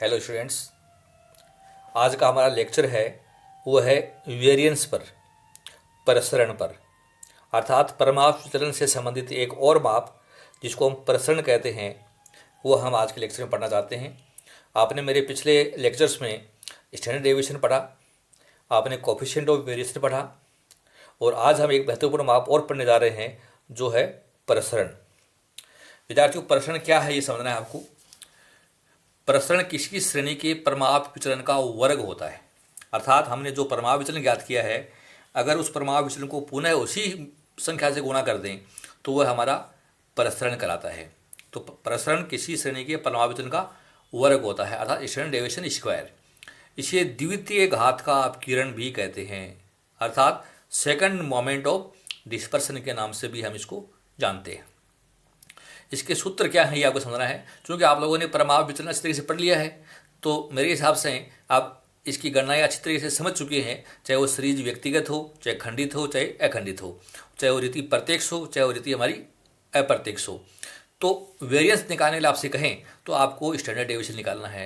Hello students, आज का हमारा लेक्चर है वो है वेरिएंस पर, प्रसरण पर, अर्थात परमाणु विचलन से संबंधित एक और माप जिसको हम प्रसरण कहते हैं वो हम आज के लेक्चर में पढ़ना चाहते हैं। आपने मेरे पिछले लेक्चर्स में स्टैंडर्ड डेविएशन पढ़ा, आपने कोफिशिएंट ऑफ वेरिएशन पढ़ा और आज हम एक महत्वपूर्ण माप और पढ़ने जा रहे हैं जो है प्रसरण। विद्यार्थियों, प्रसरण क्या है ये समझना है आपको। प्रसरण किसी श्रेणी के परमाणु विचलन का वर्ग होता है, अर्थात हमने जो परमाणु विचलन ज्ञात किया है अगर उस परमाणु विचलन को पुनः उसी संख्या से गुणा कर दें तो वह हमारा प्रसरण कहलाता है। तो प्रसरण किसी श्रेणी के परमाणु विचलन का वर्ग होता है, अर्थात स्टैंडर्ड डेविएशन स्क्वायर। इसे द्वितीय घात का अपकिरण भी कहते हैं, अर्थात सेकंड मोमेंट ऑफ डिस्पर्सन के नाम से भी हम इसको जानते हैं। इसके सूत्र क्या है ये आपको समझना है। क्योंकि आप लोगों ने परमाणु विचलन अच्छी तरीके से पढ़ लिया है तो मेरे हिसाब से आप इसकी गणनाएं अच्छी तरीके से समझ चुके हैं, चाहे वो सीरीज व्यक्तिगत हो, चाहे खंडित हो, चाहे अखंडित हो, चाहे वो रीति प्रत्यक्ष हो, चाहे वो रीति हमारी अप्रत्यक्ष हो। तो वेरिएंस निकालने के लिए आपसे कहें तो आपको स्टैंडर्ड डेविएशन निकालना है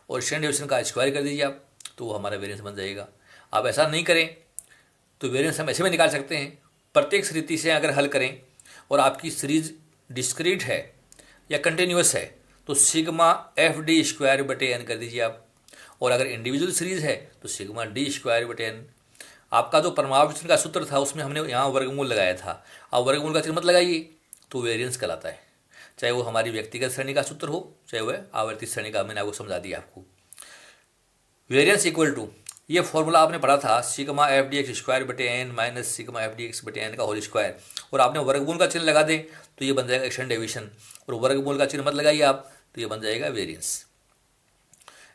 और स्टैंडर्ड डेविएशन का स्क्वायर कर दीजिए आप, तो वो हमारा वेरिएंस बन जाएगा। आप ऐसा नहीं करें तो वेरिएंस हम ऐसे में निकाल सकते हैं, प्रत्यक्ष रीति से अगर हल करें और आपकी सीरीज डिस्क्रीट है या कंटिन्यूस है तो सिग्मा एफ डी स्क्वायर बटे एन कर दीजिए आप, और अगर इंडिविजुअल सीरीज है तो सिग्मा डी स्क्वायर बटे एन। आपका जो परमाणु विचलन का सूत्र था उसमें हमने यहाँ वर्गमूल लगाया था, अब वर्गमूल का चिन्ह मत लगाइए तो वेरिएंस कहलाता है, चाहे वो हमारी व्यक्तिगत श्रेणी का सूत्र हो चाहे वह आवर्ती श्रेणी का। मैंने आपको समझा दिया आपको। वेरिएंस इक्वल टू, ये फॉर्मूला आपने पढ़ा था, sigma F D X square बटे N minus sigma F D x बटे एन का होल स्क्वायर, और आपने वर्गमूल का चिन्ह लगा दें तो ये बन जाएगा स्टैंडर्ड डेविएशन, और वर्गमूल का चिन्ह मत लगाइए आप तो ये बन जाएगा वेरिएंस।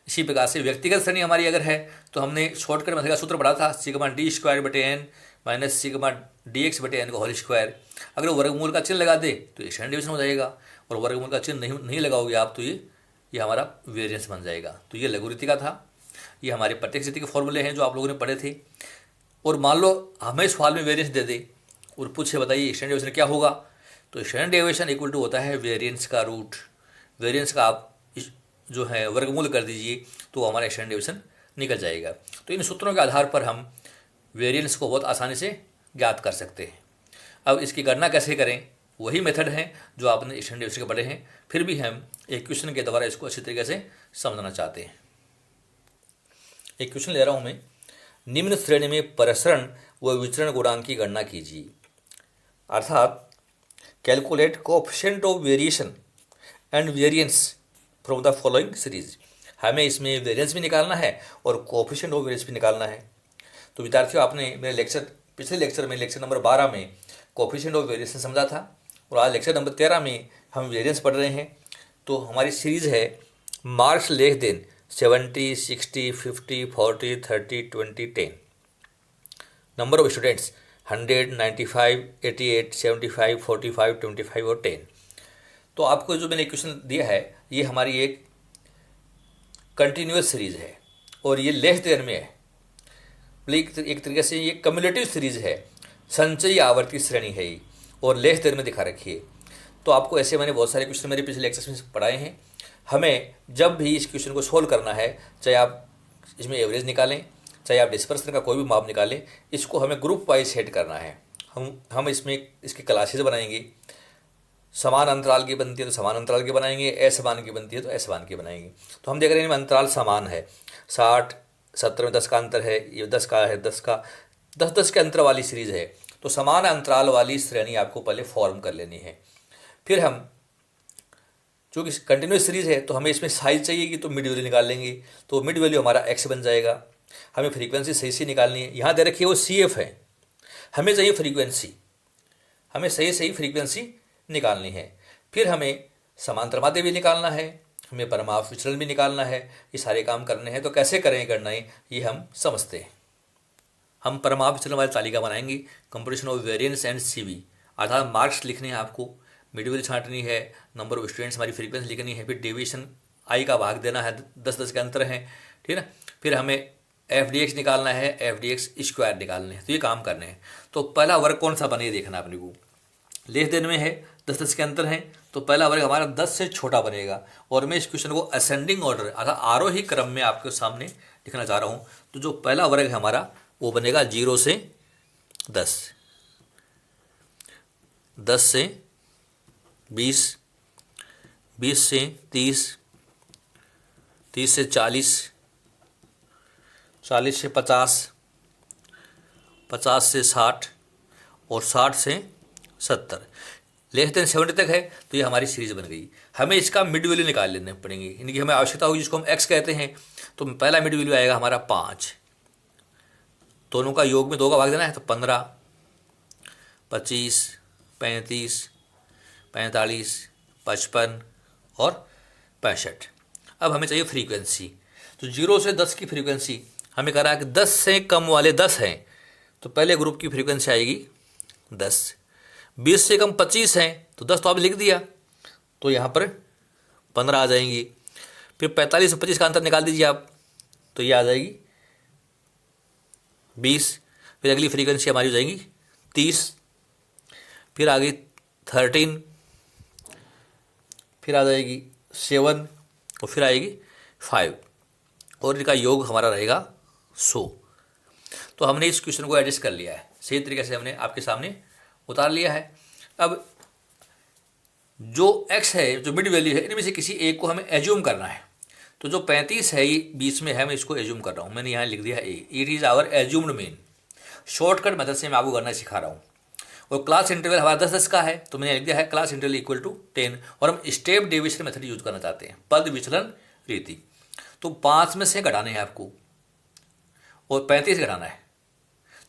इसी प्रकार से व्यक्तिगत श्रेणी हमारी अगर है तो हमने शॉर्टकट मेथड का सूत्र पढ़ा था, सिग्मा डी स्क्वायर बटे N minus sigma d x बटे एन का होल स्क्वायर। अगर वर्गमूल का चिन्ह लगा दे तो ये स्टैंडर्ड डेविएशन हो जाएगा, और वर्गमूल का चिन्ह नहीं लगाओगे आप तो ये हमारा वेरिएंस बन जाएगा। तो ये लघु रीति का था, ये हमारे प्रत्यक्ष रीति के फॉर्मूले हैं जो आप लोगों ने पढ़े थे। और मान लो हमें सवाल में वेरिएंस दे दे और पूछे बताइए स्टैंडर्ड डेविएशन क्या होगा, तो स्टैंडर्ड डेविएशन इक्वल टू होता है वेरिएंस का रूट। वेरिएंस का आप जो है वर्गमूल कर दीजिए तो हमारा स्टैंडर्ड डेविएशन निकल जाएगा। तो इन सूत्रों के आधार पर हम वेरिएंस को बहुत आसानी से ज्ञात कर सकते हैं। अब इसकी गणना कैसे करें, वही मेथड है जो आपने स्टैंडर्ड डेविएशन के पढ़े हैं, फिर भी हम एक क्वेश्चन के द्वारा इसको अच्छी तरीके से समझना चाहते हैं। एक क्वेश्चन ले रहा हूं मैं, निम्न श्रेणी में प्रसरण व विचरण गुणांक की गणना कीजिए, अर्थात calculate coefficient of variation and variance from the following series. हमें इसमें वेरिएंस भी निकालना है और कोएफिशिएंट ऑफ वेरिएंस भी निकालना है। तो विद्यार्थियों, आपने मेरे पिछले लेक्चर में लेक्चर नंबर 12 में कोएफिशिएंट ऑफ वेरिएंस समझा था और आज लेक्चर नंबर 13 में हम वेरिएंस पढ़ रहे हैं। तो हमारी सीरीज है marks less than 70, 60, 50, 40, 30, 20, 10। Number of students 100, 95, 88, 75, 45, 25 और 10। तो आपको जो मैंने क्वेश्चन दिया है ये हमारी एक कंटिन्यूस सीरीज है और ये लेस देन में है, एक तरीके से ये कम्युलेटिव सीरीज है, संचयी आवर्ती श्रेणी है ये, और लेस देन में दिखा रखी है। तो आपको ऐसे मैंने बहुत सारे क्वेश्चन मेरे पिछले लेक्चर्स में पढ़ाए हैं। हमें जब भी इस क्वेश्चन को सोल्व करना है, चाहे आप इसमें एवरेज निकालें चाहे आप डिस्पर्सन का कोई भी माप निकालें, इसको हमें ग्रुप वाइज सेट करना है। हम इसमें इसकी क्लासेज बनाएंगे, समान अंतराल की बनती है तो समान अंतराल की बनाएंगे, असमान की बनती है तो असमान की बनाएंगे। तो हम देख रहे हैं इनमें अंतराल समान है, 60, 70 में 10 का अंतर है, ये 10 का है, 10 के अंतर वाली सीरीज है। तो समान अंतराल वाली श्रेणी आपको पहले फॉर्म कर लेनी है। फिर हम चूँकि कंटिन्यूस सीरीज है तो हमें इसमें साइज चाहिएगी तो मिड वैल्यू निकाल लेंगे, तो मिड वैल्यू हमारा एक्स बन जाएगा। हमें फ्रीक्वेंसी सही से निकालनी है, यहाँ दे रखी है वो CF है, हमें चाहिए फ्रीक्वेंसी, हमें सही फ्रीक्वेंसी निकालनी है। फिर हमें समांतर माध्य भी निकालना है, हमें परमाणु विचलन भी निकालना है, ये सारे काम करने हैं। तो कैसे करें गणनाएं ये हम समझते हैं। हम परमाणु विचलन वाली तालिका बनाएंगे, computation of variance and CV, अर्थात मार्क्स लिखने हैं आपको, मिड वैल्यू छांटनी है, नंबर ऑफ स्टूडेंट्स हमारी फ्रीक्वेंसी लिखनी है, फिर डेविएशन I का भाग देना है, 10 के अंतर हैं, ठीक है ना। फिर हमें FDX निकालना है, FDX स्क्वायर निकालने हैं, तो ये काम करने हैं। तो पहला वर्ग कौन सा बने देखना अपने को। लेस देन में है 10 के अंतर हैं, तो पहला वर्ग हमारा 10 से छोटा बनेगा। और मैं इस क्वेश्चन को असेंडिंग ऑर्डर अर्थात आरोही क्रम में आपके सामने लिखना चाह रहा हूँ। तो जो पहला वर्ग है हमारा वो बनेगा 0 से 10, 10 से 20, 20 से 30, 30 से 40, 40 से 50, 50 से 60 और 60 से 70, लेस देन 70 तक है। तो ये हमारी सीरीज बन गई। हमें इसका मिड वैल्यू निकाल लेने पड़ेंगे, इनकी हमें आवश्यकता होगी, जिसको हम x कहते हैं। तो पहला मिड वैल्यू आएगा हमारा 5, दोनों का योग में 2 का भाग देना है, तो 15, 25, 35, 45, 55 और 65। अब हमें चाहिए फ्रीक्वेंसी। तो 0 से 10 की फ्रीक्वेंसी हमें कह रहा है कि 10 से कम वाले 10 हैं, तो पहले ग्रुप की फ्रीक्वेंसी आएगी 10। 20 से कम 25 हैं, तो 10 तो आपने लिख दिया, तो यहाँ पर 15 आ जाएंगी। फिर 45 से 25 का अंतर निकाल दीजिए आप, तो ये आ जाएगी 20। फिर अगली फ्रीक्वेंसी हमारी हो जाएगी 30, फिर आ गई 13, फिर आ जाएगी 7 और फिर आएगी 5 और इनका योग हमारा रहेगा 100। तो हमने इस क्वेश्चन को एडजस्ट कर लिया है, सही तरीके से हमने आपके सामने उतार लिया है। अब जो x है, जो मिड वैल्यू है, इनमें से किसी एक को हमें एज्यूम करना है। तो जो 35 है ये बीच में है, मैं इसको एज्यूम कर रहा हूँ, मैंने यहाँ लिख दिया है A, it is our assumed mean. Shortcut method से मैं आपको करना सिखा रहा हूँ। और क्लास इंटरवल हमारा 10-10 का है, तो मैंने लिख दिया है क्लास इंटरवल इक्वल टू 10। और हम स्टेप डेविएशन मेथड यूज करना चाहते हैं, पद विचलन रीति। तो 5 में से घटाने हैं आपको और 35 घटाना है।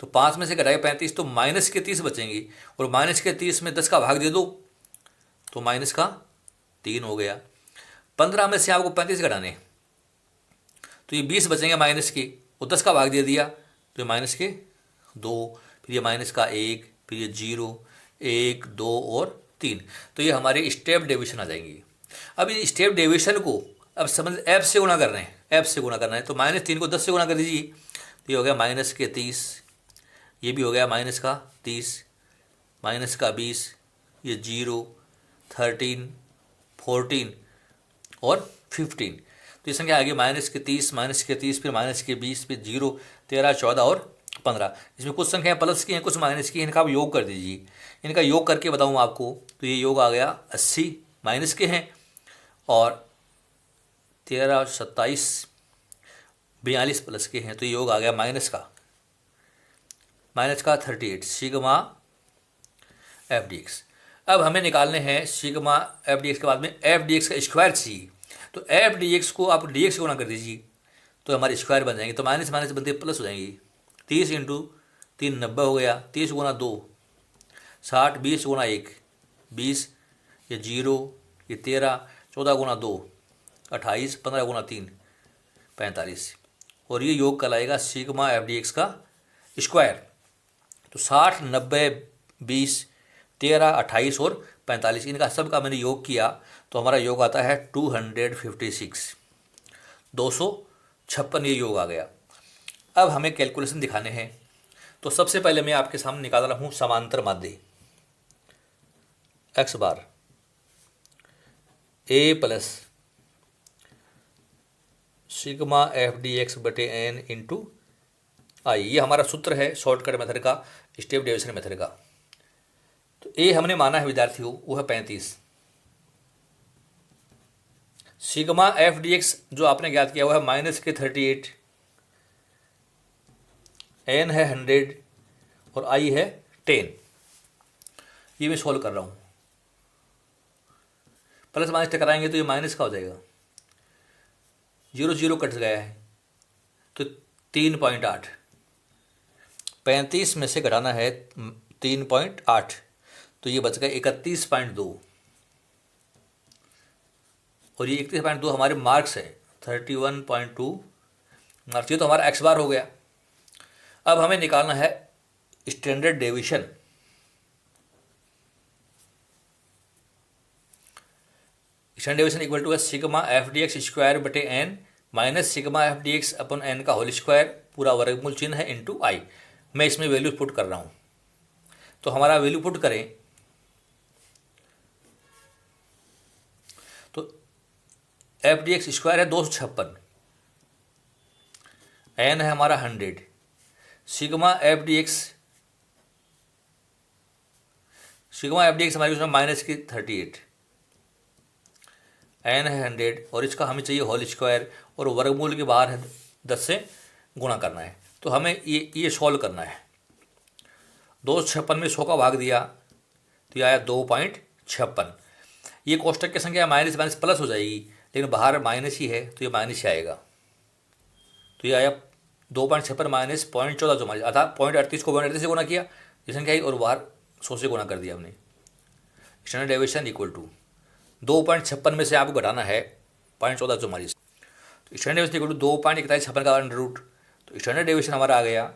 तो 5 में से घटाए 35 तो माइनस के 30 बचेंगे, और माइनस के 30 में 10 का भाग दे दो तो माइनस का 3 हो गया। 15 में से आपको 35 घटाने, तो ये 20 बचेंगे माइनस के, और 10 का भाग दे दिया तो ये माइनस के 2, फिर ये माइनस का 1, फिर ये 0, 1, 2 और 3। तो ये हमारे स्टेप डेविएशन आ जाएंगे। अब ये स्टेप डेविएशन को अब समझ ऐप से गुणा कर रहे हैं, ऐप से गुणा करना है। तो -3 को 10 से गुणा कर दीजिए, तो ये हो गया माइनस के 30, ये भी हो गया माइनस का 30, माइनस का 20, ये 0, 13, 14 और 15। तो ये संख्या आ गई माइनस के 30, माइनस के 30, फिर माइनस के 20, फिर 0, 13, 14 और 15। इसमें कुछ संख्याएं प्लस की हैं, कुछ माइनस की हैं, इनका आप योग कर दीजिए। इनका योग करके बताऊँ आपको, तो ये योग आ गया 80 माइनस के हैं, और 13, 27, 42 प्लस के हैं, तो ये योग आ गया माइनस का 38 सिग्मा एफ डी एक्स। अब हमें निकालने हैं सिग्मा एफ डी एक्स के बाद में एफ डी एक्स का स्क्वायर चाहिए। तो एफ डी एक्स को आप डी एक्स गुणा कर दीजिए, तो हमारे स्क्वायर बन जाएंगे। तो माइनस माइनस बनते प्लस हो जाएंगी। 30 इंटू 3 90 हो गया, 30 गुना 2 60, 20 गुना 1 20, ये 0, ये 13, 14 गुना 2 28, 15 गुना 3 45, और ये योग कहलाएगा सिग्मा एफ डी एक्स का स्क्वायर। तो 60, 90, 20, 13, 28 और 45, इनका सबका मैंने योग किया, तो हमारा योग आता है 256, 256 ये योग आ गया। अब हमें कैलकुलेशन दिखाने हैं। तो सबसे पहले मैं आपके सामने निकाल रहा हूँ समांतर माध्य x bar a plus sigma F D x बटे एन इंटू आई। ये हमारा सूत्र है शॉर्टकट मेथड का, स्टेप डेविएशन मेथड का। तो ए हमने माना है विद्यार्थियों, वो है 35। सिग्मा एफ डी एक्स जो आपने ज्ञात किया वो है माइनस के 38, एन है 100 और आई है 10। ये मैं सॉल्व कर रहा हूँ, प्लस माइनस टकराएंगे तो ये माइनस का हो जाएगा। 0 0 कट गया है, तो 3.8। 35 में से घटाना है 3.8, तो ये बच गया 31.2, और ये 31.2 हमारे मार्क्स है 31.2 मार्क्स। ये तो हमारा एक्स बार हो गया। अब हमें निकालना है standard deviation. Standard deviation equal to है sigma F D X square बटे N minus sigma F D X upon N का होल स्क्वायर, पूरा वर्गमूल चिन्ह है, इंटू आई। मैं इसमें वैल्यू पुट कर रहा हूँ, तो हमारा वैल्यू पुट करें तो एफ डी एक्स स्क्वायर है 256, एन है हमारा 100, सिग्मा एफ डी एक्स हमारी उसमें माइनस की 38, एन है 100 और इसका हमें चाहिए होल स्क्वायर और वर्गमूल के बाहर है 10 से गुणा करना है। तो हमें ये सॉल्व करना है। 256 में 100 का भाग दिया तो ये आया 2.56। ये कोष्टक की संख्या माइनस माइनस प्लस हो जाएगी, लेकिन बाहर माइनस ही है तो ये माइनस ही आएगा। तो ये आया 2.56 माइनस 0.14 जो हमारे, अर्थात 0.38 को 0.38 से गुना किया, ये संख्या आई और बाहर 100 से गुणा कर दिया हमने। स्टैंडर्ड डेविएशन इक्वल टू 2.56 में से आपको घटाना है 0.14 जो हमारी, तो स्टैंडर्ड डेविएशन इक्वल टू 2.4156 का अंडर रूट। तो स्टैंडर्ड डेविएशन हमारा आ गया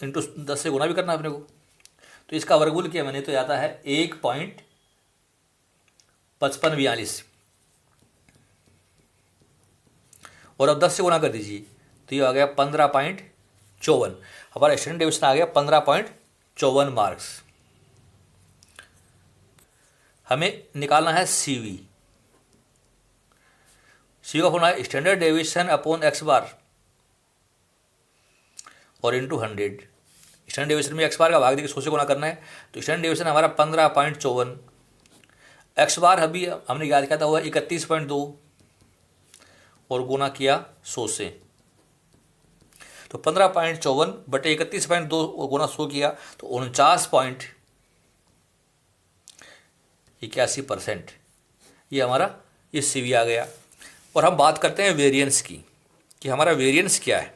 इंटू 10 से गुना भी करना है अपने को, तो इसका वर्गमूल किया मैंने तो आता है 1.5542 और अब 10 से गुना कर दीजिए तो ये आ गया 15.54। हमारा स्टैंडर्ड डेविएशन आ गया 15.54 मार्क्स। हमें निकालना है सीवी। सीवी का फॉर्मूला है स्टैंडर्ड डेविएशन अपॉन एक्स बार और इंटू 100। स्टैंडर्ड डेविएशन में एक्स बार का भाग देकर 100 से गुणा करना है, तो स्टैंडर्ड डेविएशन हमारा 15.54, एक्स बार अभी हमने याद किया था हुआ 31.2 और गुना किया 100 से, तो 15.54 बटे 31.2 और गुना 100 किया तो 49.81%। ये हमारा ये सीवी आ गया। और हम बात करते हैं वेरिएंस की कि हमारा वेरिएंस क्या है।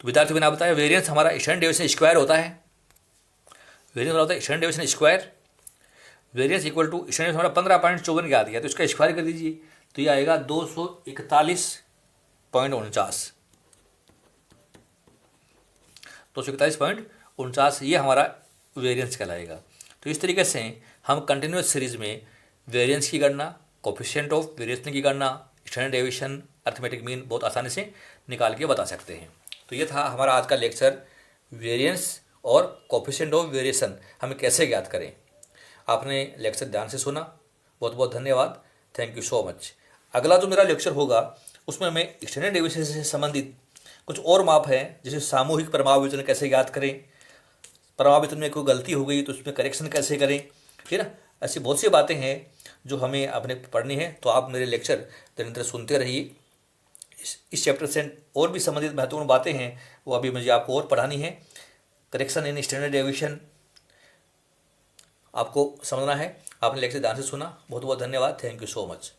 तो विद्यार्थी मैंने बताया वेरिएंस हमारा स्टैंडर्ड डेविएशन स्क्वायर होता है। वेरिएंस होता है standard deviation square. Variance equal to standard हमारा 15.54 याद किया तो इसका स्क्वायर कर दीजिए तो ये आएगा 241.49। 241.49 ये हमारा वेरिएंस कहलाएगा। तो इस तरीके से हम कंटिन्यूस सीरीज में वेरिएंस की गणना, कोफिशिएंट ऑफ वेरिएशन की गणना, स्टैंडर्ड डेविएशन, अरिथमेटिक मीन बहुत आसानी से निकाल के बता सकते हैं। तो ये था हमारा आज का लेक्चर, वेरिएंस और कोफिशिएंट ऑफ वेरिएशन हमें कैसे ज्ञात करें। आपने लेक्चर ध्यान से सुना, बहुत बहुत धन्यवाद, थैंक यू सो मच। अगला जो मेरा लेक्चर होगा उसमें मैं स्टैंडर्ड डेविएशन से संबंधित कुछ और माप हैं, जैसे सामूहिक प्रभाव विचलन कैसे ज्ञात करें, प्रभाव विचलन में कोई गलती हो गई तो उसमें करेक्शन कैसे करें, ठीक है ना। ऐसी बहुत सी बातें हैं जो हमें अपने पढ़नी है। तो आप मेरे लेक्चर निरंतर सुनते रहिए। इस चैप्टर से और भी संबंधित महत्वपूर्ण बातें हैं वो अभी मुझे आपको और पढ़ानी है। करेक्शन इन स्टैंडर्ड डेविएशन आपको समझना है। आपने लेक्चर ध्यान से सुना, बहुत बहुत धन्यवाद, थैंक यू सो मच।